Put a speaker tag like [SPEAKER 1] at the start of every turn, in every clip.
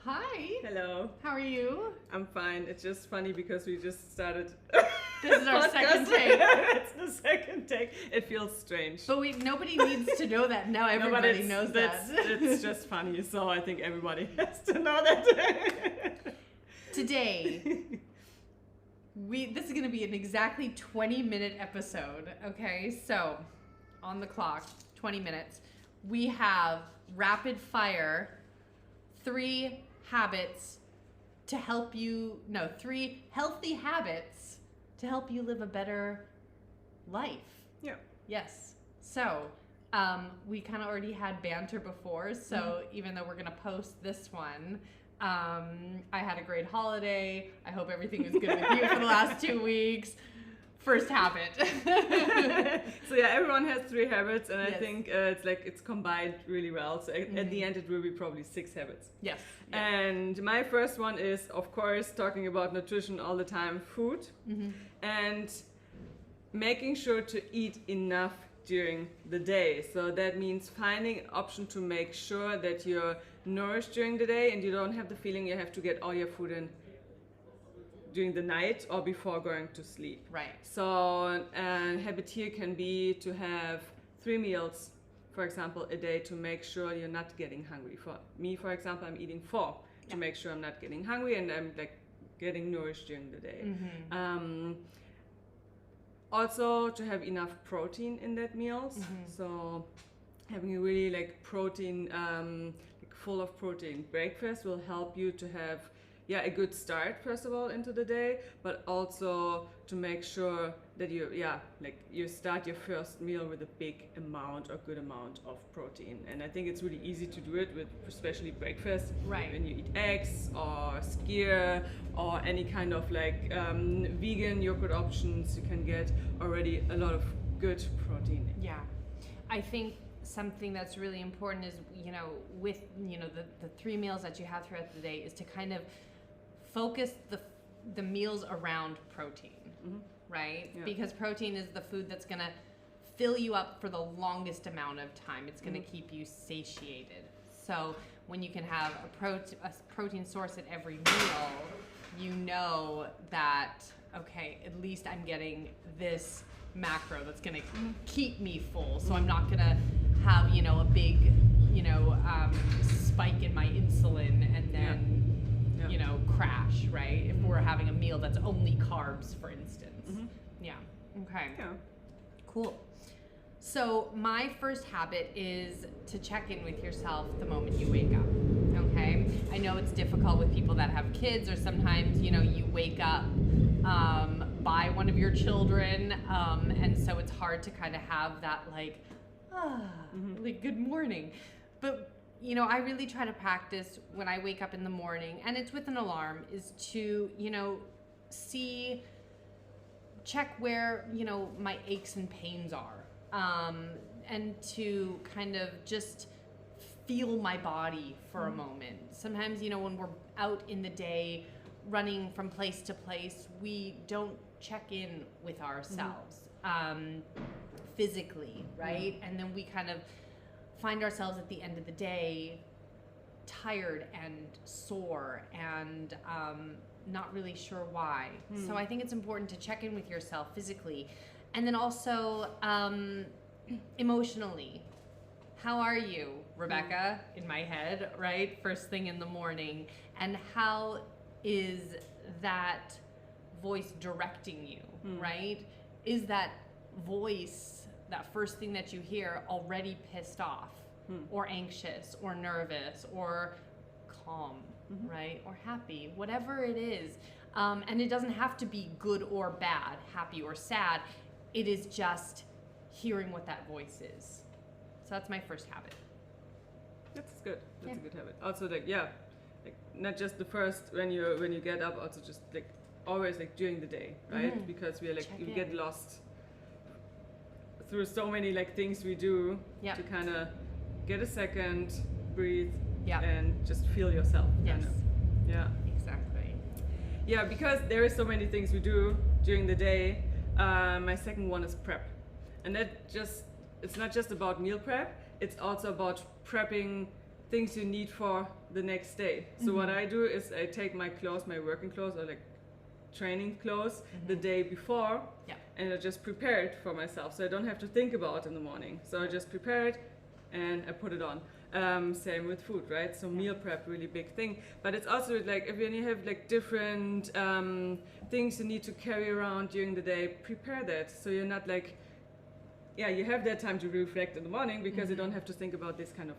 [SPEAKER 1] Hi.
[SPEAKER 2] Hello.
[SPEAKER 1] How are you?
[SPEAKER 2] I'm fine. It's just funny because we just started.
[SPEAKER 1] This is our second take.
[SPEAKER 2] It's the second take. It feels strange.
[SPEAKER 1] But nobody needs to know that. Now everybody knows that.
[SPEAKER 2] It's just funny, so I think everybody has to know that.
[SPEAKER 1] Today, this is going to be an exactly 20-minute episode, okay? So, on the clock, 20 minutes. We have rapid fire, 3 habits to help you, 3 healthy habits to help you live a better life.
[SPEAKER 2] Yeah.
[SPEAKER 1] Yes. So, we kind of already had banter before, so even though we're going to post this one, I had a great holiday. I hope everything was good with you for the last 2 weeks. First habit.
[SPEAKER 2] So yeah, everyone has 3 habits, and
[SPEAKER 1] Yes.
[SPEAKER 2] I think it's combined really well. So at the end, it will be probably 6 habits.
[SPEAKER 1] Yes.
[SPEAKER 2] And my first one is, of course, talking about nutrition all the time, food, and making sure to eat enough during the day. So that means finding an option to make sure that you're nourished during the day and you don't have the feeling you have to get all your food in during the night or before going to sleep.
[SPEAKER 1] Right.
[SPEAKER 2] So a habit here can be to have 3 meals, for example, a day to make sure you're not getting hungry. For me, for example, I'm eating 4 to make sure I'm not getting hungry and I'm getting nourished during the day. Also to have enough protein in that meals. So having a really protein, full of protein breakfast will help you to have a good start, first of all, into the day, but also to make sure that you start your first meal with a big amount or good amount of protein. And I think it's really easy to do it with especially breakfast.
[SPEAKER 1] Right.
[SPEAKER 2] When you eat eggs or skyr or any kind of vegan yogurt options, you can get already a lot of good protein.
[SPEAKER 1] Yeah. I think something that's really important is, with, the 3 meals that you have throughout the day is to kind of focus the meals around protein, right? Yeah. Because protein is the food that's going to fill you up for the longest amount of time. It's going to keep you satiated. So when you can have a protein source at every meal, you know that, okay, at least I'm getting this macro that's going to keep me full. So I'm not going to have, a big, spike in my insulin and then crash, right? If we're having a meal that's only carbs, for instance. Yeah. Okay.
[SPEAKER 2] Yeah.
[SPEAKER 1] Cool. So my first habit is to check in with yourself the moment you wake up. Okay. I know it's difficult with people that have kids, or sometimes, you wake up by one of your children, and so it's hard to kind of have that good morning. But I really try to practice when I wake up in the morning, and it's with an alarm, is to, check where, my aches and pains are, and to kind of just feel my body for a moment. Sometimes, when we're out in the day running from place to place, we don't check in with ourselves physically, right? And then we kind of find ourselves at the end of the day tired and sore and not really sure why. So I think it's important to check in with yourself physically, and then also emotionally. How are you, Rebecca, in my head, right? First thing in the morning. And how is that voice directing you, right? Is that voice, that first thing that you hear, already pissed off or anxious or nervous or calm, right? Or happy, whatever it is. And it doesn't have to be good or bad, happy or sad. It is just hearing what that voice is. So that's my first habit.
[SPEAKER 2] That's good. That's a good habit. Also, not just the first when you get up. Also, just always during the day, right? Because we get lost through so many things we do to kind of get a second, breathe, and just feel yourself.
[SPEAKER 1] Yes.
[SPEAKER 2] Kind of. Yeah.
[SPEAKER 1] Exactly.
[SPEAKER 2] Yeah, because there is so many things we do during the day. My second one is prep, and it's not just about meal prep. It's also about prepping things you need for the next day. So what I do is I take my clothes, my working clothes or like training clothes the day before, and I just prepare it for myself. So I don't have to think about it in the morning. So I just prepare it and I put it on. Same with food, right? So meal prep, really big thing. But it's also like if you have like different things you need to carry around during the day, prepare that. So you're not like, you have that time to reflect in the morning because you don't have to think about this kind of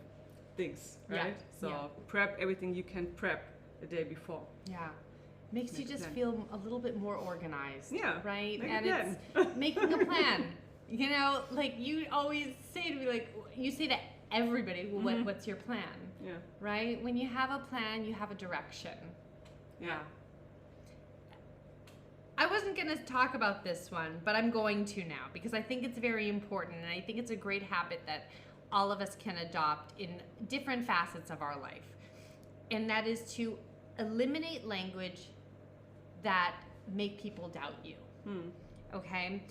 [SPEAKER 2] things, right? So prep everything you can prep the day before.
[SPEAKER 1] Yeah. Makes you just feel a little bit more organized, right?
[SPEAKER 2] Make
[SPEAKER 1] and
[SPEAKER 2] a plan.
[SPEAKER 1] It's making a plan. You know, like you always say to me, like you say to everybody, well, what's your plan?
[SPEAKER 2] Yeah.
[SPEAKER 1] Right? When you have a plan, you have a direction.
[SPEAKER 2] Yeah.
[SPEAKER 1] I wasn't going to talk about this one, but I'm going to now because I think it's very important, and I think it's a great habit that all of us can adopt in different facets of our life. And that is to eliminate language that make people doubt you. Okay?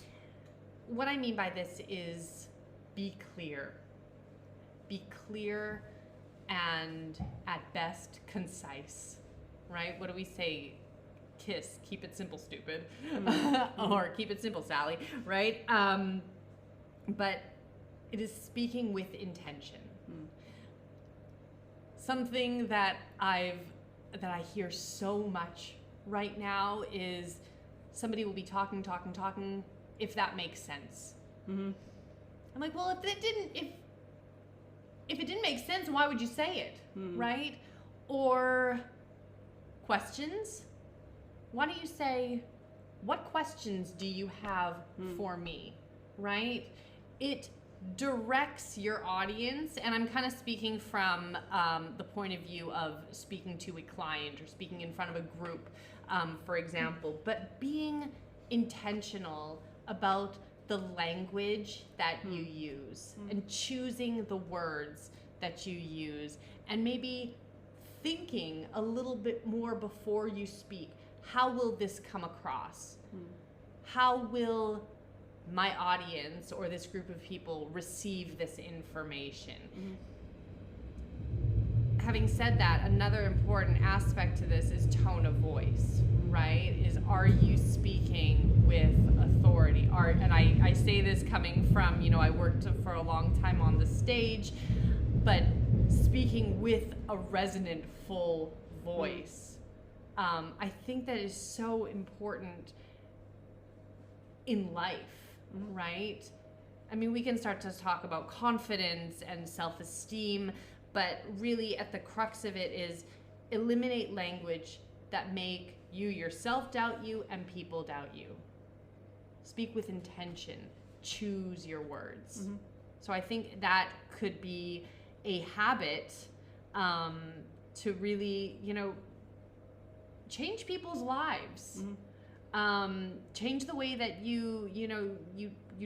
[SPEAKER 1] What I mean by this is be clear. Be clear and at best concise, right? What do we say? KISS, keep it simple, stupid. Or keep it simple, Sally, right? But it is speaking with intention. Something that I hear so much right now is somebody will be talking, if that makes sense. I'm like, well, if it didn't make sense, why would you say it, right? Or questions. Why don't you say, what questions do you have for me, right? It directs your audience, and I'm kind of speaking from the point of view of speaking to a client or speaking in front of a group, for example, but being intentional about the language that you use and choosing the words that you use, and maybe thinking a little bit more before you speak. How will this come across? How will my audience or this group of people receive this information? Having said that, another important aspect to this is tone of voice, right? Is, are you speaking with authority? And I say this coming from, I worked for a long time on the stage, but speaking with a resonant, full voice. I think that is so important in life, right? I mean, we can start to talk about confidence and self-esteem, but really at the crux of it is eliminate language that make you yourself doubt you and people doubt you. Speak with intention. Choose your words. So I think that could be a habit to really, change people's lives. Change the way that you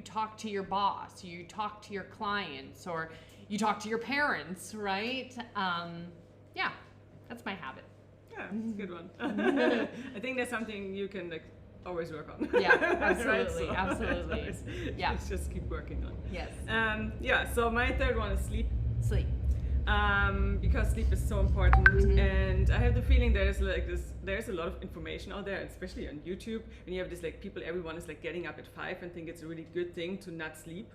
[SPEAKER 1] talk to your boss, you talk to your clients, or you talk to your parents, right? That's my habit.
[SPEAKER 2] Yeah, it's a good one. I think that's something you can always work on.
[SPEAKER 1] Yeah, absolutely,
[SPEAKER 2] Right?
[SPEAKER 1] absolutely. Yeah.
[SPEAKER 2] Let's just keep working on.
[SPEAKER 1] Yes.
[SPEAKER 2] So my third one is sleep.
[SPEAKER 1] Sleep.
[SPEAKER 2] Because sleep is so important, and I have the feeling there's a lot of information out there, especially on YouTube, and you have this people, everyone is getting up at 5 and think it's a really good thing to not sleep,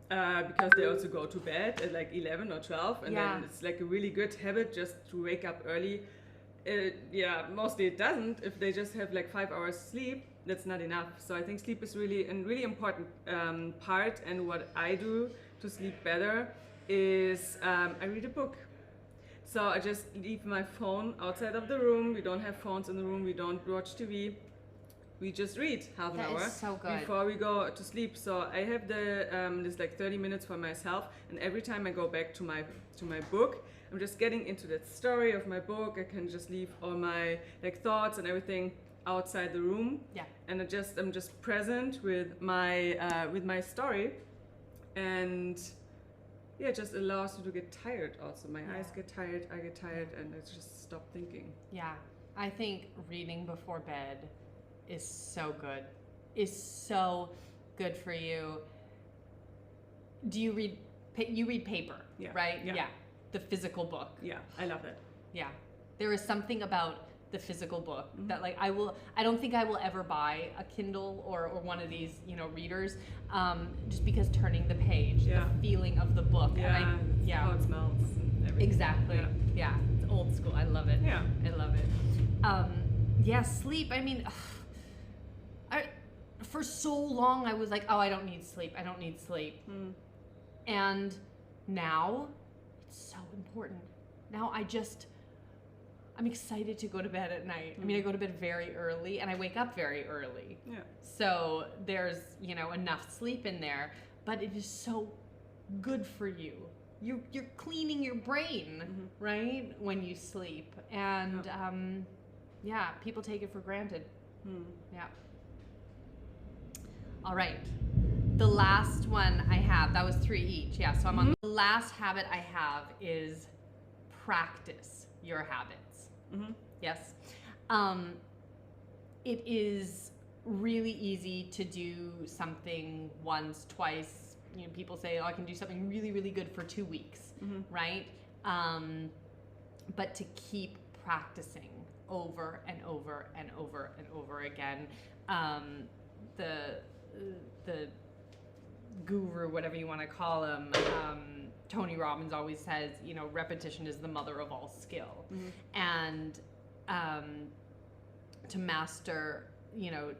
[SPEAKER 2] because they also go to bed at 11 or 12, and then it's a really good habit just to wake up early. Mostly it doesn't. If they just have 5 hours sleep, that's not enough. So I think sleep is really a really important part, and what I do to sleep better is I read a book. So I just leave my phone outside of the room. We don't have phones in the room. We don't watch TV. We just read half an hour
[SPEAKER 1] so good.
[SPEAKER 2] Before we go to sleep. So I have this 30 minutes for myself, and every time I go back to my book, I'm just getting into that story of my book. I can just leave all my thoughts and everything outside the room.
[SPEAKER 1] Yeah.
[SPEAKER 2] And I'm just present with my story, and it just allows you to get tired also. My eyes get tired, I get tired, and I just stop thinking.
[SPEAKER 1] Yeah, I think reading before bed is so good. Is so good for you. Do you read paper, right?
[SPEAKER 2] Yeah.
[SPEAKER 1] the physical book.
[SPEAKER 2] Yeah, I love that.
[SPEAKER 1] Yeah. There is something about the physical book that like I don't think I will ever buy a Kindle or one of these, you know, readers, just because turning the page, the feeling of the book.
[SPEAKER 2] Yeah,
[SPEAKER 1] and
[SPEAKER 2] how it smells and everything.
[SPEAKER 1] Exactly. Yeah. It's old school. I love it.
[SPEAKER 2] Yeah.
[SPEAKER 1] I love it. Yeah, sleep. I mean, for so long I was like, oh, I don't need sleep. I don't need sleep. And now it's so important. Now I'm excited to go to bed at night. I mean, I go to bed very early and I wake up very early.
[SPEAKER 2] Yeah.
[SPEAKER 1] So there's, you know, enough sleep in there, but it is so good for you. You're cleaning your brain, right? When you sleep. And yeah, people take it for granted. Yeah. All right. The last one I have, that was 3 each. Yeah, so I'm on the last habit I have is practice your habits. Yes. It is really easy to do something once, twice. You know, people say, oh, I can do something really, really good for 2 weeks, right? But to keep practicing over and over and over and over again, the guru, whatever you want to call him, Tony Robbins always says, you know, repetition is the mother of all skill. And to master, you know,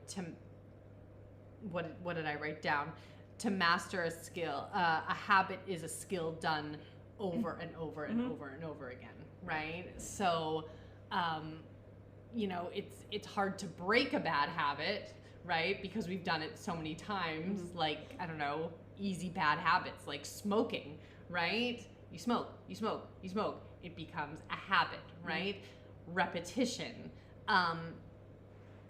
[SPEAKER 1] what did I write down? To master a skill, a habit is a skill done over and over and over and over again, right? So, you know, it's hard to break a bad habit, right? Because we've done it so many times, like, I don't know, easy bad habits, like smoking, right? You smoke. It becomes a habit, right? Repetition.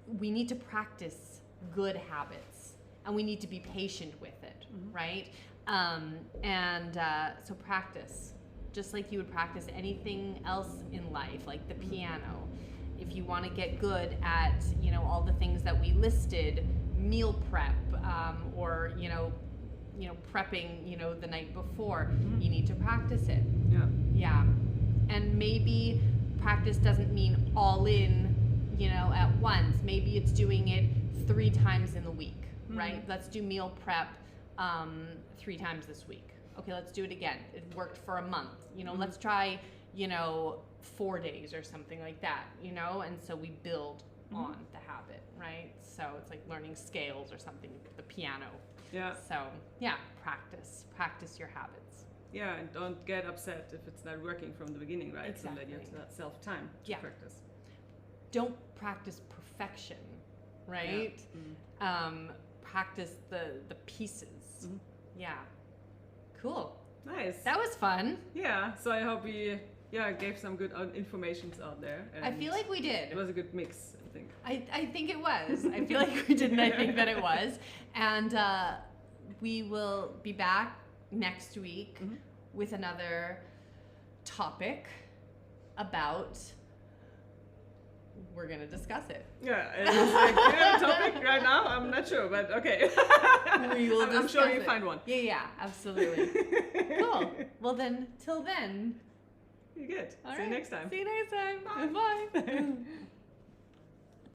[SPEAKER 1] We need to practice good habits, and we need to be patient with it, right? So practice, just like you would practice anything else in life, like the piano. If you want to get good at, you know, all the things that we listed, meal prep, or, you know, prepping, you know, the night before, you need to practice it. Yeah. And maybe practice doesn't mean all in, you know, at once. Maybe it's doing it 3 times in the week, right? Let's do meal prep 3 times this week. Okay, let's do it again. It worked for a month. You know, let's try, you know, 4 days or something like that, you know? And so we build on the habit, right? So it's like learning scales or something, the piano.
[SPEAKER 2] Yeah.
[SPEAKER 1] So, yeah, practice your habits.
[SPEAKER 2] Yeah, and don't get upset if it's not working from the beginning, right?
[SPEAKER 1] Exactly.
[SPEAKER 2] So that you have self-time to practice.
[SPEAKER 1] Don't practice perfection, right? Practice the pieces. Yeah. Cool.
[SPEAKER 2] Nice.
[SPEAKER 1] That was fun.
[SPEAKER 2] Yeah, so I hope we gave some good informations out there.
[SPEAKER 1] I feel like we did.
[SPEAKER 2] It was a good mix, I think.
[SPEAKER 1] I think it was. I feel like we did, and I think that it was. And we will be back next week with another topic about... We're going to discuss it.
[SPEAKER 2] Yeah, it's like, you have a topic right now? I'm not sure, but okay.
[SPEAKER 1] We will
[SPEAKER 2] I'm sure you'll find one.
[SPEAKER 1] Yeah, absolutely. Cool. Well then, till then.
[SPEAKER 2] You're good.
[SPEAKER 1] All
[SPEAKER 2] See you next time.
[SPEAKER 1] See you next time. Bye. Bye.